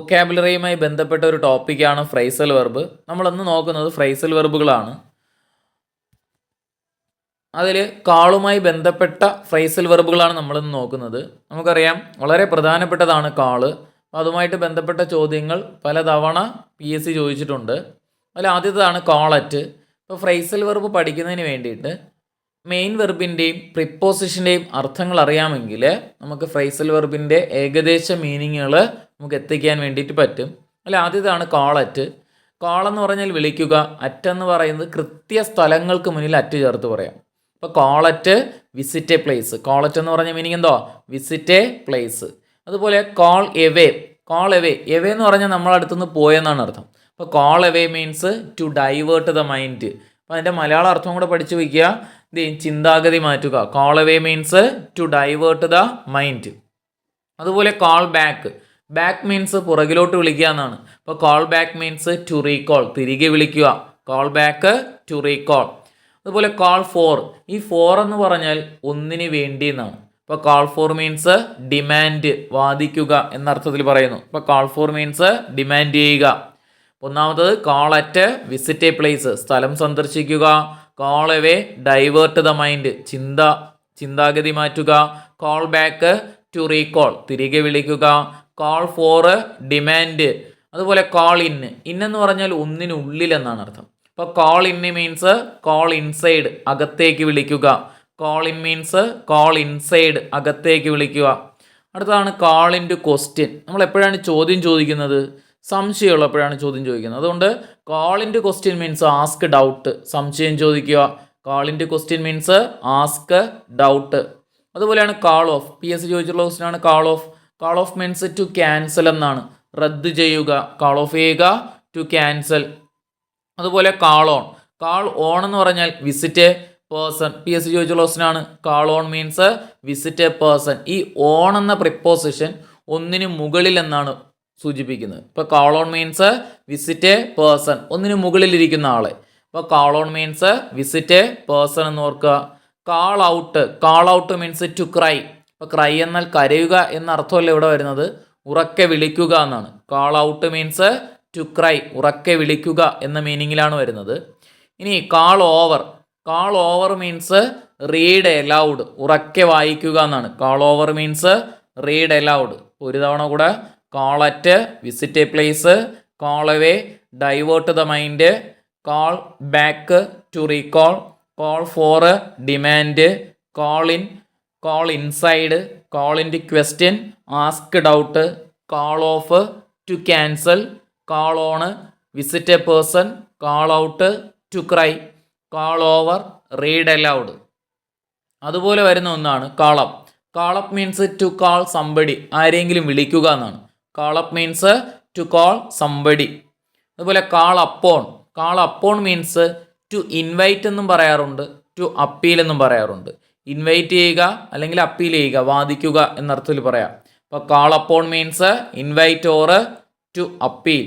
വൊക്കാബുലറിയുമായി ബന്ധപ്പെട്ട ഒരു ടോപ്പിക്കാണ് ഫ്രൈസൽ വെർബ്. നമ്മളിന്ന് നോക്കുന്നത് ഫ്രൈസൽ വെർബുകളാണ്. അതിൽ കാളുമായി ബന്ധപ്പെട്ട ഫ്രൈസൽ വെർബുകളാണ് നമ്മളിന്ന് നോക്കുന്നത്. നമുക്കറിയാം വളരെ പ്രധാനപ്പെട്ടതാണ് കാള്. അതുമായിട്ട് ബന്ധപ്പെട്ട ചോദ്യങ്ങൾ പലതവണ PSC ചോദിച്ചിട്ടുണ്ട്. അതിൽ ആദ്യത്തേതാണ് കോളറ്റ്. ഇപ്പോൾ ഫ്രൈസൽ വെർബ് പഠിക്കുന്നതിന് വേണ്ടിയിട്ട് മെയിൻ വെർബിൻ്റെയും പ്രിപ്പോസിഷൻ്റെയും അർത്ഥങ്ങൾ അറിയാമെങ്കിൽ നമുക്ക് ഫ്രൈസൽ വെർബിൻ്റെ ഏകദേശ മീനിങ്ങുകൾ നമുക്ക് എത്തിക്കാൻ വേണ്ടിയിട്ട് പറ്റും. അതിൽ ആദ്യത്തേതാണ് കോളറ്റ്. കോളെന്ന് പറഞ്ഞാൽ വിളിക്കുക, അറ്റെന്ന് പറയുന്നത് കൃത്യ സ്ഥലങ്ങൾക്ക് മുന്നിൽ അറ്റ് ചേർത്ത് പറയാം. ഇപ്പോൾ call at visit a place. Call at എന്ന് പറഞ്ഞ മീനിങ് എന്തോ? Visit a place. അതുപോലെ call away. Call away, away എന്ന് പറഞ്ഞാൽ നമ്മളടുത്തുനിന്ന് പോയെന്നാണ് അർത്ഥം. അപ്പോൾ call away means to divert the mind. അപ്പോൾ അതിൻ്റെ മലയാള അർത്ഥം കൂടെ പഠിച്ചു വയ്ക്കുക. ചിന്താഗതി മാറ്റുക. Call away means to divert the mind. അതുപോലെ കോൾ ബാക്ക്. ബാക്ക് മീൻസ് പുറകിലോട്ട് വിളിക്കുക എന്നാണ്. അപ്പോൾ call back means to recall, തിരികെ വിളിക്കുക. Call back to recall. അതുപോലെ കോൾ ഫോർ. ഈ ഫോർ എന്ന് പറഞ്ഞാൽ ഒന്നിന് വേണ്ടി എന്നാണ്. ഇപ്പോൾ കോൾ ഫോർ മീൻസ് ഡിമാൻഡ്, വാദിക്കുക എന്നർത്ഥത്തിൽ പറയുന്നു. ഇപ്പോൾ കോൾ ഫോർ മീൻസ് ഡിമാൻഡ് ചെയ്യുക. ഒന്നാമത്തത് call at visit a place, സ്ഥലം സന്ദർശിക്കുക. Call away divert the mind, ചിന്താഗതി മാറ്റുക. കോൾ ബാക്ക് ടു റീകോൾ, തിരികെ വിളിക്കുക. Call for demand. അതുപോലെ കോൾ ഇൻ. എന്ന് പറഞ്ഞാൽ ഒന്നിനുള്ളിൽ എന്നാണ് അർത്ഥം. അപ്പോൾ call in means call inside, അകത്തേക്ക് വിളിക്കുക. Call in means call inside, അകത്തേക്ക് വിളിക്കുക. അടുത്തതാണ് കോൾ ഇൻ ടു ക്വസ്റ്റ്യൻ. നമ്മൾ എപ്പോഴാണ് ചോദ്യം ചോദിക്കുന്നത്? സംശയമുള്ളപ്പോഴാണ് ചോദ്യം ചോദിക്കുന്നത്. അതുകൊണ്ട് call in to question means ask doubt, സംശയം ചോദിക്കുക. Call in to question means ask doubt. അതുപോലെയാണ് കാൾ ഓഫ്. PSC ചോദിച്ചിട്ടുള്ള ക്വസ്റ്റ്യനാണ് call off. Call off means to cancel എന്നാണ്, റദ്ദ് ചെയ്യുക. കാൾ ഓഫ് ചെയ്യുക, ടു ക്യാൻസൽ. അതുപോലെ കാൾ ഓൺ. കാൾ ഓൺ എന്ന് പറഞ്ഞാൽ വിസിറ്റ് എ പേഴ്സൺ. PSC ചോദിച്ചുള്ള ക്വസ്റ്റ്യനാണ്. Call on means visit a person. ഈ ഓൺ എന്ന പ്രിപ്പോസിഷൻ ഒന്നിന് മുകളിൽ എന്നാണ് സൂചിപ്പിക്കുന്നത്. ഇപ്പോൾ call on means visit a person, ഒന്നിന് മുകളിലിരിക്കുന്ന ആളെ. അപ്പോൾ call on means visit a person എന്ന് ഓർക്കുക. Call out. Call out means to cry. ഇപ്പോൾ ക്രൈ എന്നാൽ കരയുക എന്ന അർത്ഥമല്ല ഇവിടെ വരുന്നത്, ഉറക്കെ വിളിക്കുക എന്നാണ്. Call out means to cry, ഉറക്കെ വിളിക്കുക എന്ന മീനിങ്ങിലാണ് വരുന്നത്. ഇനി call over. Call over means read aloud, ഉറക്കെ വായിക്കുക എന്നാണ്. Call over means read aloud. ഒരു തവണ കൂടെ: call at visit a place, call away divert the mind, call back to recall, call for demand, call in, call inside, call in to question, ask doubt, call off to cancel, call on visit a person, call out to cry, call over read aloud. അതുപോലെ വരുന്ന ഒന്നാണ് call up. Call up means to call somebody, ആരെങ്കിലും വിളിക്കുക എന്നാണ്. Call up means to call somebody. അതുപോലെ call upon. Call upon means to invite എന്നും പറയാറുണ്ട്, to appeal എന്നും പറയാറുണ്ട്. ഇൻവൈറ്റ് ചെയ്യുക അല്ലെങ്കിൽ അപ്പീൽ ചെയ്യുക, വാദിക്കുക എന്നർത്ഥത്തിൽ പറയാം. അപ്പോൾ call upon means invite or to appeal.